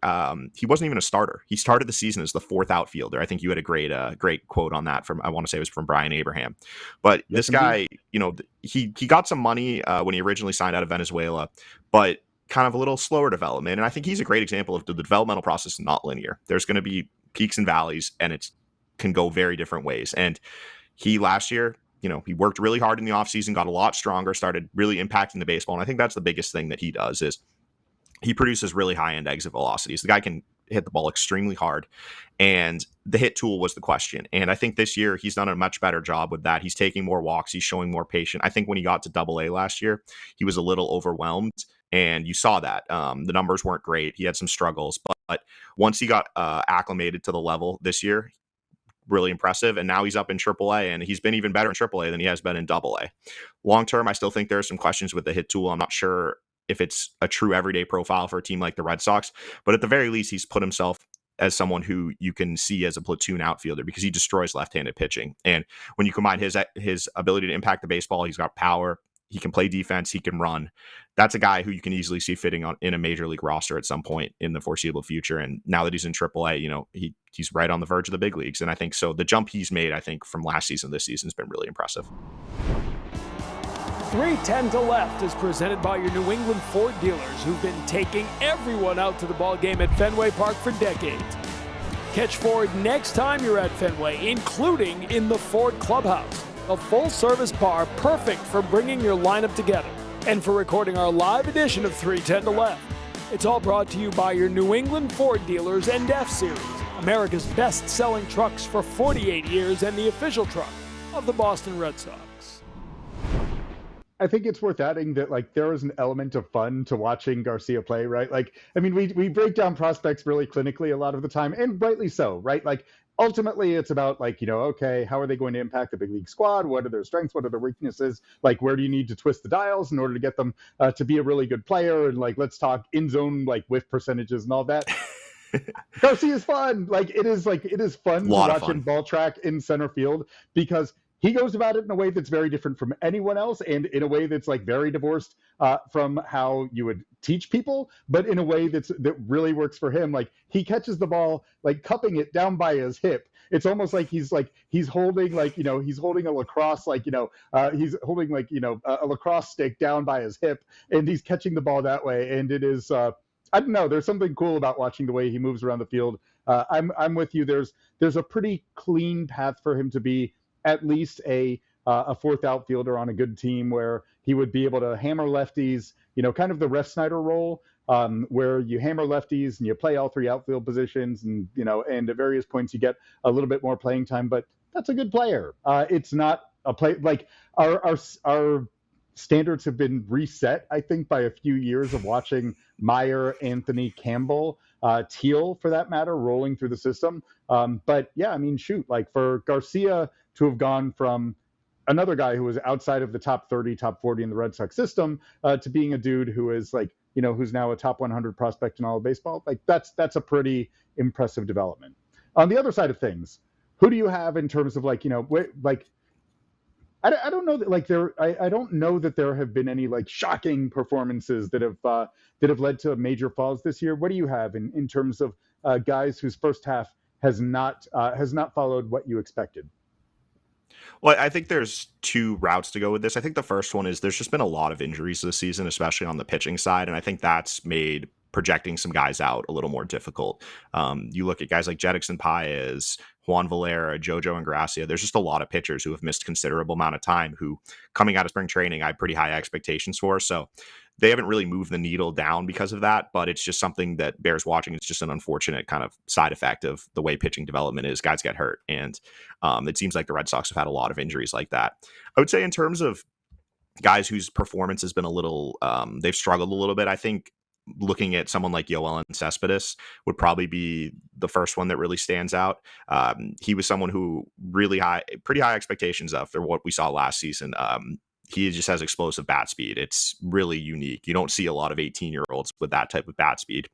[SPEAKER 4] he wasn't even a starter. He started the season as the fourth outfielder. I think you had a great quote on that from, I want to say it was from Brian Abraham. But this guy, he got some money when he originally signed out of Venezuela, but kind of a little slower development. And I think he's a great example of the developmental process is not linear. There's going to be peaks and valleys, and it can go very different ways. And he last year, he worked really hard in the offseason, got a lot stronger, started really impacting the baseball. And I think that's the biggest thing that he does is he produces really high-end exit velocities. The guy can hit the ball extremely hard, and the hit tool was the question. And I think this year he's done a much better job with that. He's taking more walks. He's showing more patience. I think when he got to AA last year, he was a little overwhelmed, and you saw that. The numbers weren't great. He had some struggles, but once he got acclimated to the level this year, really impressive. And now he's up in AAA, and he's been even better in AAA than he has been in AA. Long term, I still think there are some questions with the hit tool. I'm not sure if it's a true everyday profile for a team like the Red Sox, but at the very least, he's put himself as someone who you can see as a platoon outfielder because he destroys left-handed pitching. And when you combine his ability to impact the baseball, he's got power, he can play defense, he can run. That's a guy who you can easily see fitting in a major league roster at some point in the foreseeable future. And now that he's in AAA, he's right on the verge of the big leagues. And I think so. The jump he's made, I think, from last season to this season has been really impressive.
[SPEAKER 3] 310 to Left is presented by your New England Ford dealers who've been taking everyone out to the ball game at Fenway Park for decades. Catch Ford next time you're at Fenway, including in the Ford Clubhouse, a full-service bar perfect for bringing your lineup together and for recording our live edition of 310 to Left. It's all brought to you by your New England Ford dealers and F-Series, America's best-selling trucks for 48 years and the official truck of the Boston Red Sox.
[SPEAKER 1] I think it's worth adding that there is an element of fun to watching Garcia play, right? We break down prospects really clinically a lot of the time, and rightly so, right? Ultimately it's about okay, how are they going to impact the big league squad? What are their strengths? What are their weaknesses? Where do you need to twist the dials in order to get them to be a really good player? And let's talk in zone, whiff percentages and all that. Garcia is fun. It is fun to watch him ball track in center field because he goes about it in a way that's very different from anyone else, and in a way that's very divorced from how you would teach people, but in a way that really works for him. He catches the ball, cupping it down by his hip. It's almost he's holding he's holding a lacrosse he's holding a lacrosse stick down by his hip, and he's catching the ball that way. And it is I don't know. There's something cool about watching the way he moves around the field. I'm with you. There's a pretty clean path for him to be at least a fourth outfielder on a good team where he would be able to hammer lefties, kind of the Ref Snyder role, where you hammer lefties and you play all three outfield positions, and and at various points you get a little bit more playing time, but that's a good player. It's not a play our standards have been reset, I think, by a few years of watching Meyer, Anthony, Campbell, Teal, for that matter, rolling through the system. But yeah, for Garcia to have gone from another guy who was outside of the top 30, top 40 in the Red Sox system to being a dude who is who's now a top 100 prospect in all of baseball. Like that's a pretty impressive development. On the other side of things, who do you have in terms of like, I don't know that like I don't know that there have been any like shocking performances that have led to major falls this year. What do you have in terms of guys whose first half has not followed what you expected?
[SPEAKER 4] Well, I think there's two routes to go with this. I think the first one is there's just been a lot of injuries this season, especially on the pitching side, and I think that's made projecting some guys out a little more difficult. You look at guys like Jetixon Paez, Juan Valera, Jojo, and Garcia. There's just a lot of pitchers who have missed considerable amount of time who, coming out of spring training, I had pretty high expectations for. So they haven't really moved the needle down because of that, but it's just something that bears watching. It's just an unfortunate kind of side effect of the way pitching development is. Guys get hurt, and it seems like the Red Sox have had a lot of injuries like that. I would say in terms of guys whose performance has been a little, they've struggled a little bit, I think looking at someone like Yoel Cespedes would probably be the first one that really stands out. He was someone who pretty high expectations after what we saw last season. He just has explosive bat speed. It's really unique. You don't see a lot of 18-year-olds with that type of bat speed.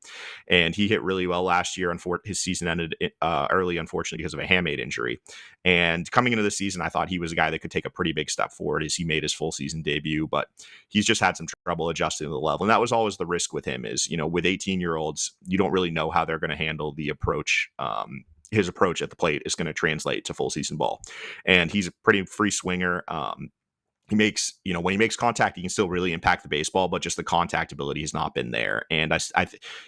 [SPEAKER 4] And he hit really well last year. His season ended early, unfortunately, because of a hamate injury. And coming into the season, I thought he was a guy that could take a pretty big step forward as he made his full season debut. But he's just had some trouble adjusting to the level. And that was always the risk with him is, with 18-year-olds, you don't really know how they're going to handle the approach. His approach at the plate is going to translate to full season ball. And he's a pretty free swinger. He makes, when he makes contact, he can still really impact the baseball, but just the contact ability has not been there. And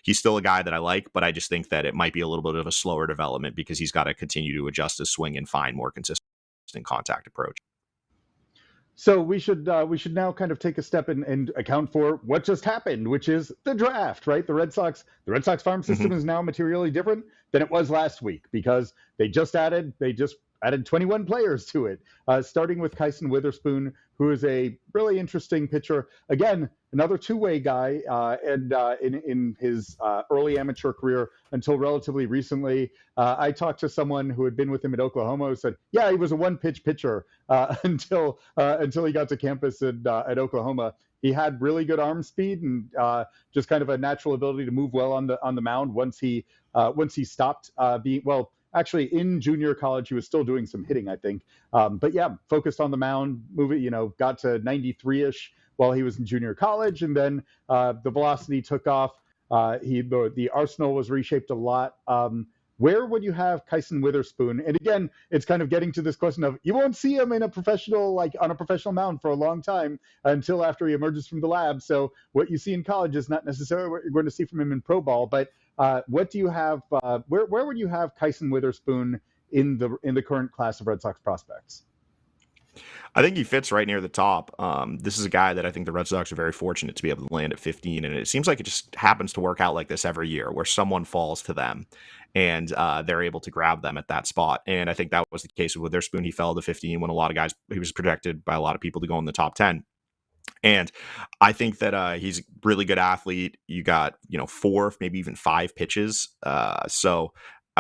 [SPEAKER 4] he's still a guy that I like, but I just think that it might be a little bit of a slower development because he's got to continue to adjust his swing and find more consistent contact approach.
[SPEAKER 1] So we should now kind of take a step and account for what just happened, which is the draft, right? The Red Sox farm system is now materially different than it was last week because they just added 21 players to it, starting with Kyson Witherspoon, who is a really interesting pitcher. Again, another two-way guy, and in his early amateur career until relatively recently. I talked to someone who had been with him at Oklahoma who said, yeah, he was a one-pitch pitcher until he got to campus at Oklahoma. He had really good arm speed and just kind of a natural ability to move well on the mound once he stopped being well. Actually, in junior college, he was still doing some hitting, I think. But yeah, focused on the mound, got to 93-ish while he was in junior college. And then the velocity took off. The arsenal was reshaped a lot. Where would you have Kyson Witherspoon? And again, it's kind of getting to this question of you won't see him on a professional mound for a long time until after he emerges from the lab. So what you see in college is not necessarily what you're going to see from him in pro ball. But what do you have? Where would you have Kyson Witherspoon in the current class of Red Sox prospects?
[SPEAKER 4] I think he fits right near the top. This is a guy that I think the Red Sox are very fortunate to be able to land at 15, and it seems like it just happens to work out like this every year, where someone falls to them, and they're able to grab them at that spot. And I think that was the case with Witherspoon. He fell to 15 when he was projected by a lot of people to go in the top 10. And I think that he's a really good athlete. You got 4, maybe even 5 pitches. So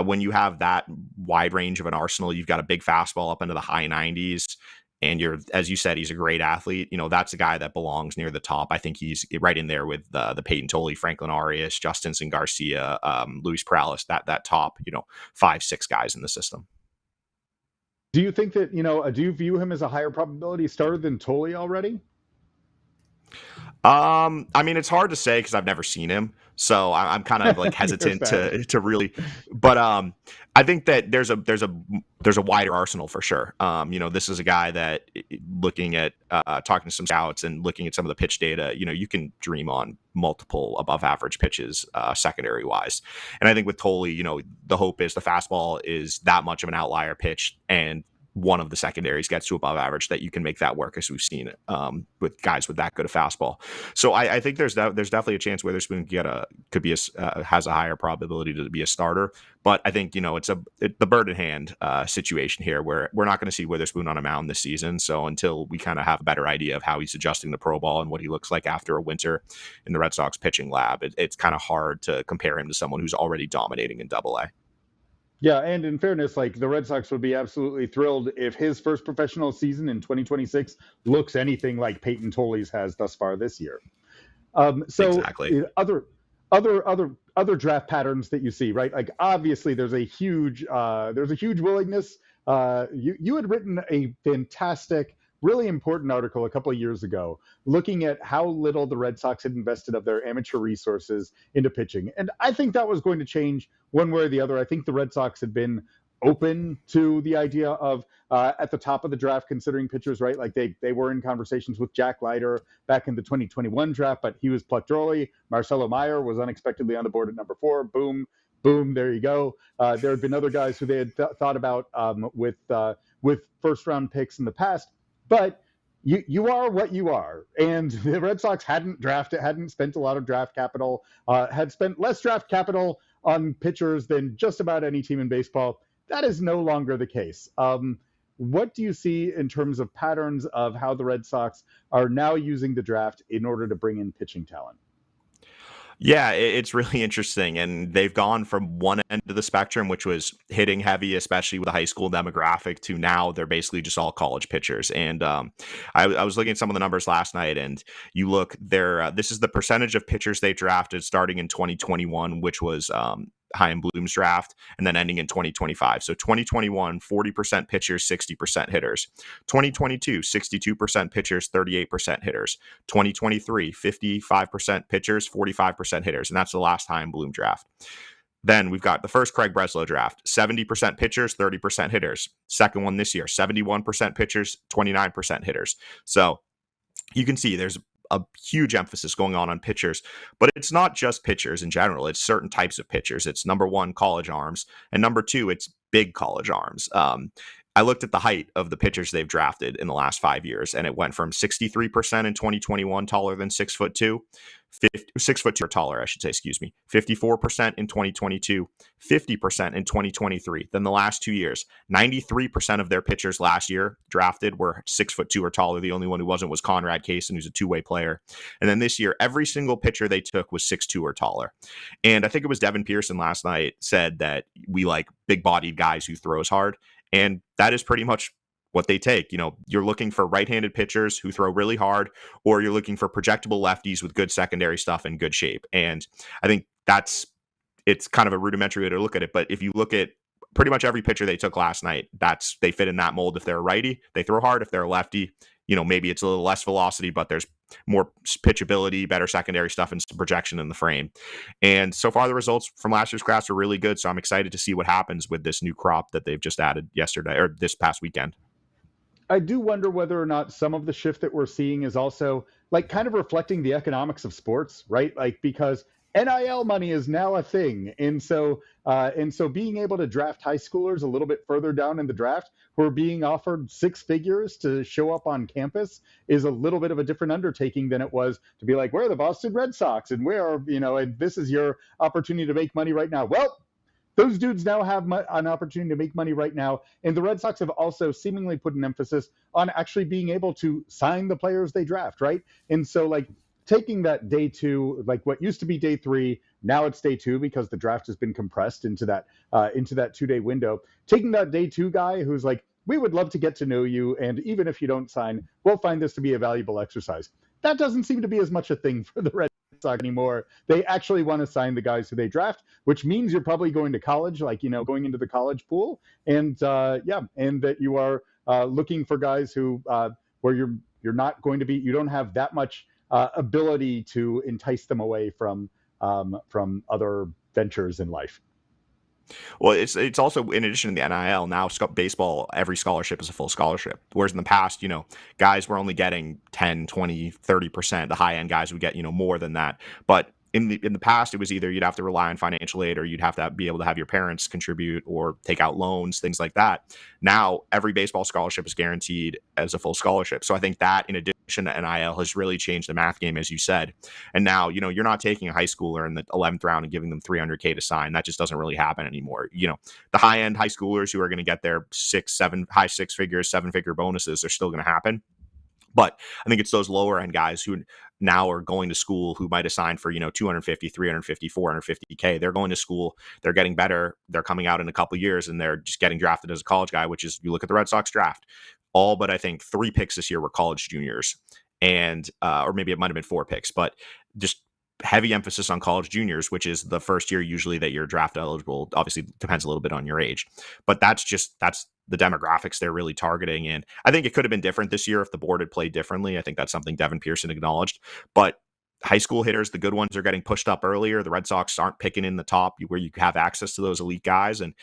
[SPEAKER 4] when you have that wide range of an arsenal, you've got a big fastball up into the high 90s. And as you said, he's a great athlete. That's a guy that belongs near the top. I think he's right in there with the Payton Tolley, Franklin Arias, Justinson Garcia, Luis Perales, that top, 5-6 guys in the system.
[SPEAKER 1] Do you think that, do you view him as a higher probability starter than Tolley already?
[SPEAKER 4] I mean, it's hard to say because I've never seen him, so I'm kind of like hesitant to really. But I think that there's a wider arsenal for sure. This is a guy that, looking at talking to some scouts and looking at some of the pitch data, you can dream on multiple above average pitches secondary wise. And I think with Tolley, the hope is the fastball is that much of an outlier pitch, and one of the secondaries gets to above average, that you can make that work, as we've seen with guys with that good a fastball. So I think there's definitely a chance Witherspoon has a higher probability to be a starter. But I think it's the bird in hand situation here, where we're not going to see Witherspoon on a mound this season. So until we kind of have a better idea of how he's adjusting the pro ball and what he looks like after a winter in the Red Sox pitching lab, it's kind of hard to compare him to someone who's already dominating in Double-A.
[SPEAKER 1] Yeah, and in fairness, like the Red Sox would be absolutely thrilled if his first professional season in 2026 looks anything like Payton Tolley's has thus far this year.
[SPEAKER 4] Exactly.
[SPEAKER 1] Other draft patterns that you see, right? Like obviously there's a huge willingness. You had written a fantastic, really important article a couple of years ago looking at how little the Red Sox had invested of their amateur resources into pitching. And I think that was going to change one way or the other. I think the Red Sox had been open to the idea of at the top of the draft considering pitchers, right? Like they were in conversations with Jack Leiter back in the 2021 draft, but he was plucked early. Marcelo Meyer was unexpectedly on the board at number 4. Boom, boom, there you go. There had been other guys who they had thought about with first round picks in the past, but you are what you are, and the Red Sox hadn't spent a lot of draft capital, had spent less draft capital on pitchers than just about any team in baseball. That is no longer the case. What do you see in terms of patterns of how the Red Sox are now using the draft in order to bring in pitching talent?
[SPEAKER 4] Yeah, it's really interesting. And they've gone from one end of the spectrum, which was hitting heavy, especially with the high school demographic, to now they're basically just all college pitchers. And I was looking at some of the numbers last night, and you look there, this is the percentage of pitchers they drafted starting in 2021, which was Chaim Bloom's draft, and then ending in 2025. So 2021, 40% pitchers, 60% hitters. 2022, 62% pitchers, 38% hitters. 2023, 55% pitchers, 45% hitters. And that's the last Chaim Bloom draft. Then we've got the first Craig Breslow draft, 70% pitchers, 30% hitters. Second one this year, 71% pitchers, 29% hitters. So you can see there's a huge emphasis going on pitchers, but it's not just pitchers in general. It's certain types of pitchers. It's number one, college arms, and number two, it's big college arms. I looked at the height of the pitchers they've drafted in the last 5 years, and it went from 63% in 2021, taller than 6'2", 6'2" or taller, I should say, 54% in 2022, 50% in 2023. Then the last 2 years, 93% of their pitchers last year drafted were 6'2" or taller. The only one who wasn't was Conrad Kaysen, who's a two-way player. And then this year, every single pitcher they took was 6'2" or taller. And I think it was Devin Pearson last night said that we like big-bodied guys who throws hard. And that is pretty much what they take. You know, you're looking for right-handed pitchers who throw really hard, or you're looking for projectable lefties with good secondary stuff and good shape. And I think it's kind of a rudimentary way to look at it. But if you look at pretty much every pitcher they took last night, they fit in that mold. If they're a righty, they throw hard. If they're a lefty, you know, maybe it's a little less velocity, but there's more pitchability, better secondary stuff, and some projection in the frame. And so far, the results from last year's class are really good. So I'm excited to see what happens with this new crop that they've just added yesterday or this past weekend.
[SPEAKER 1] I do wonder whether or not some of the shift that we're seeing is also like kind of reflecting the economics of sports, right? Like because NIL money is now a thing. And so being able to draft high schoolers a little bit further down in the draft who are being offered six figures to show up on campus is a little bit of a different undertaking than it was to be like, we're the Boston Red Sox and and this is your opportunity to make money right now. Well, those dudes now have an opportunity to make money right now. And the Red Sox have also seemingly put an emphasis on actually being able to sign the players they draft, right? And so like taking that day two, like what used to be day three, now it's day two because the draft has been compressed into that 2-day window. Taking that day two guy who's like, we would love to get to know you, and even if you don't sign, we'll find this to be a valuable exercise. That doesn't seem to be as much a thing for the Red Sox anymore. They actually want to sign the guys who they draft, which means you're probably going to college, like, going into the college pool. And and that you are looking for guys who where you're not going to be, you don't have that much ability to entice them away from other ventures in life.
[SPEAKER 4] Well, it's also, in addition to the NIL, now baseball, every scholarship is a full scholarship. Whereas in the past, guys were only getting 10, 20, 30%. The high-end guys would get, more than that. But in the past, it was either you'd have to rely on financial aid or you'd have to be able to have your parents contribute or take out loans, things like that. Now, every baseball scholarship is guaranteed as a full scholarship. So I think that, in addition to NIL, has really changed the math game, as you said. And now, you're not taking a high schooler in the 11th round and giving them $300K to sign. That just doesn't really happen anymore. The high-end high schoolers who are going to get their high six figures, seven-figure bonuses are still going to happen. But I think it's those lower end guys who now are going to school who might have signed for, 250, 350, 450K. They're going to school. They're getting better. They're coming out in a couple of years and they're just getting drafted as a college guy, which is, you look at the Red Sox draft, all but I think 3 picks this year were college juniors. And or maybe it might have been 4 picks, but just heavy emphasis on college juniors, which is the first year usually that you're draft eligible. Obviously depends a little bit on your age, but that's the demographics they're really targeting. And I think it could have been different this year if the board had played differently. I think that's something Devin Pearson acknowledged, but high school hitters, the good ones, are getting pushed up earlier. The Red Sox aren't picking in the top where you have access to those elite guys. And,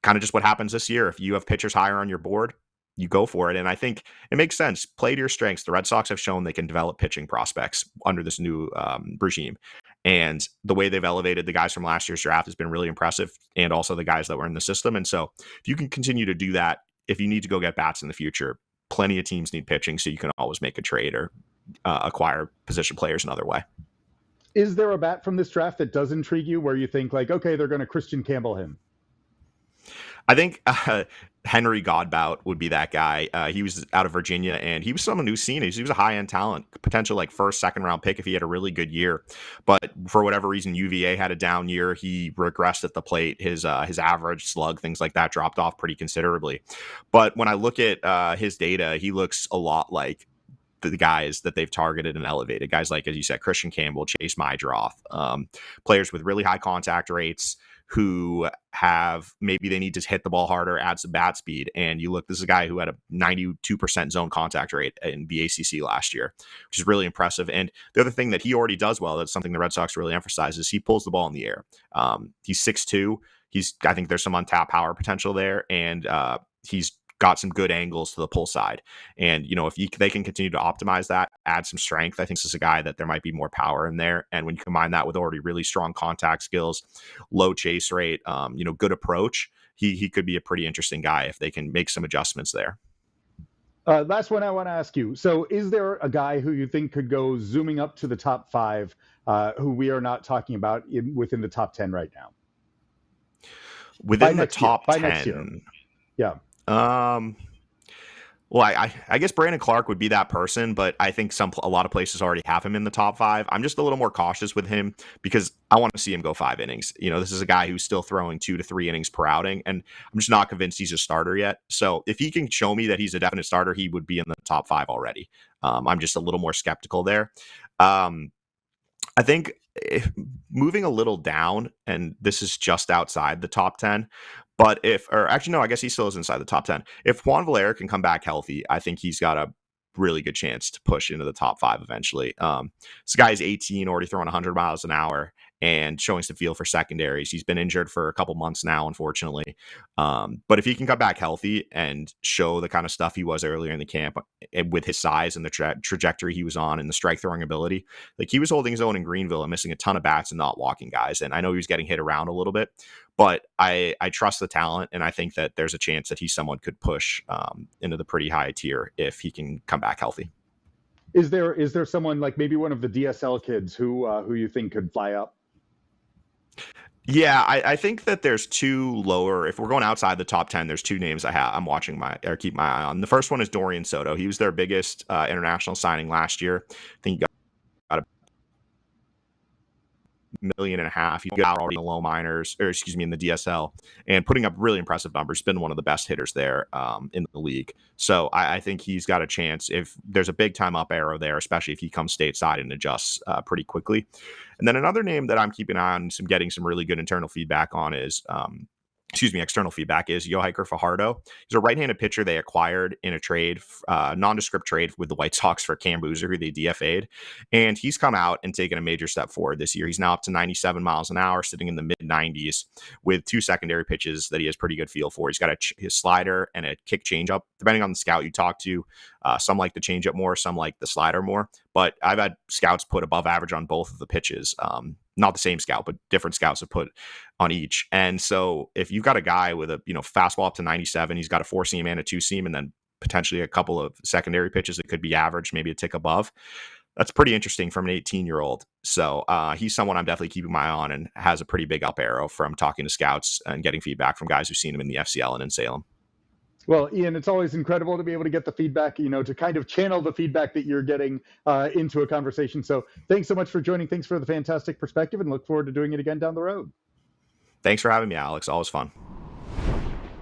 [SPEAKER 4] kind of just what happens this year. If you have pitchers higher on your board, you go for it. And I think it makes sense. Play to your strengths. The Red Sox have shown they can develop pitching prospects under this new regime. And the way they've elevated the guys from last year's draft has been really impressive, and also the guys that were in the system. And so if you can continue to do that, if you need to go get bats in the future, plenty of teams need pitching, so you can always make a trade or acquire position players another way.
[SPEAKER 1] Is there a bat from this draft that does intrigue you where you think like, okay, they're going to Christian Campbell him?
[SPEAKER 4] I think Henry Godbout would be that guy. He was out of Virginia, and he was someone who's seen it. He was a high-end talent, potential like first, second round pick if he had a really good year. But for whatever reason, UVA had a down year. He regressed at the plate. His average slug, things like that, dropped off pretty considerably. But when I look at his data, he looks a lot like the guys that they've targeted and elevated. Guys like, as you said, Christian Campbell, Chase Mydroth, players with really high contact rates, who maybe they need to hit the ball harder, add some bat speed. And you look, this is a guy who had a 92% zone contact rate in the ACC last year, which is really impressive. And the other thing that he already does well, that's something the Red Sox really emphasizes, he pulls the ball in the air. He's 6'2". I think there's some untapped power potential there. And he's got some good angles to the pull side. And, if they can continue to optimize that, add some strength, I think this is a guy that there might be more power in there. And when you combine that with already really strong contact skills, low chase rate, good approach, he could be a pretty interesting guy if they can make some adjustments there.
[SPEAKER 1] Last one I want to ask you. So is there a guy who you think could go zooming up to the top 5, who we are not talking about within the top 10 right now?
[SPEAKER 4] Within the top 10?
[SPEAKER 1] Next year. Yeah.
[SPEAKER 4] Well, I guess Brandon Clark would be that person, but I think a lot of places already have him in the top 5. I'm just a little more cautious with him because I want to see him go 5 innings. This is a guy who's still throwing 2 to 3 innings per outing, and I'm just not convinced he's a starter yet. So if he can show me that he's a definite starter, he would be in the top 5 already. I'm just a little more skeptical there. I think moving a little down, and this is just outside the top 10, but I guess he still is inside the top 10. If Juan Valera can come back healthy, I think he's got a really good chance to push into the top 5 eventually. This guy is 18, already throwing 100 miles an hour and showing some feel for secondaries. He's been injured for a couple months now, unfortunately. But if he can come back healthy and show the kind of stuff he was earlier in the camp with his size and the trajectory he was on and the strike throwing ability, like he was holding his own in Greenville and missing a ton of bats and not walking guys. And I know he was getting hit around a little bit, but I trust the talent, and I think that there's a chance that he's someone could push into the pretty high tier if he can come back healthy.
[SPEAKER 1] Is there someone like maybe one of the DSL kids who you think could fly up?
[SPEAKER 4] Yeah, I think that there's 2 lower. If we're going outside the top 10, there's 2 names I'm watching keep my eye on. The first one is Dorian Soto. He was their biggest international signing last year. I think he got $1.5 million. He got out already in the low minors, in the DSL, and putting up really impressive numbers. Been one of the best hitters there in the league. So I think he's got a chance if there's a big time up arrow there, especially if he comes stateside and adjusts pretty quickly. And then another name that I'm keeping an eye on, getting some really good internal feedback on is external feedback is Yohiker Fajardo. He's a right-handed pitcher they acquired in a trade, nondescript trade with the White Sox for Cam Boozer, who they DFA'd. And he's come out and taken a major step forward this year. He's now up to 97 miles an hour, sitting in the mid-90s with 2 secondary pitches that he has pretty good feel for. He's got his slider and a kick changeup. Depending on the scout you talk to, some like the changeup more, some like the slider more. But I've had scouts put above average on both of the pitches. Not the same scout, but different scouts have put on each. And so if you've got a guy with a fastball up to 97, he's got a 4-seam and a 2-seam, and then potentially a couple of secondary pitches that could be average, maybe a tick above. That's pretty interesting from an 18-year-old. So he's someone I'm definitely keeping my eye on, and has a pretty big up arrow from talking to scouts and getting feedback from guys who've seen him in the FCL and in Salem.
[SPEAKER 1] Well, Ian, it's always incredible to be able to get the feedback, to kind of channel the feedback that you're getting into a conversation. So thanks so much for joining. Thanks for the fantastic perspective, and look forward to doing it again down the road.
[SPEAKER 4] Thanks for having me, Alex. Always fun.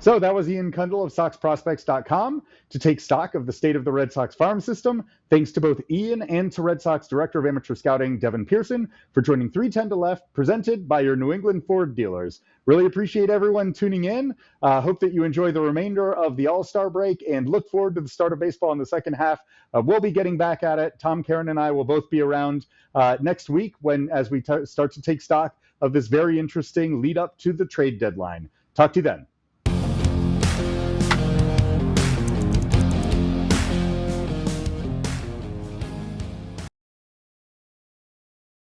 [SPEAKER 1] So that was Ian Cundall of SoxProspects.com to take stock of the state of the Red Sox farm system. Thanks to both Ian and to Red Sox Director of Amateur Scouting, Devin Pearson, for joining 310 to Left, presented by your New England Ford dealers. Really appreciate everyone tuning in. Hope that you enjoy the remainder of the All-Star break and look forward to the start of baseball in the second half. We'll be getting back at it. Tom, Karen, and I will both be around next week as we start to take stock of this very interesting lead up to the trade deadline. Talk to you then.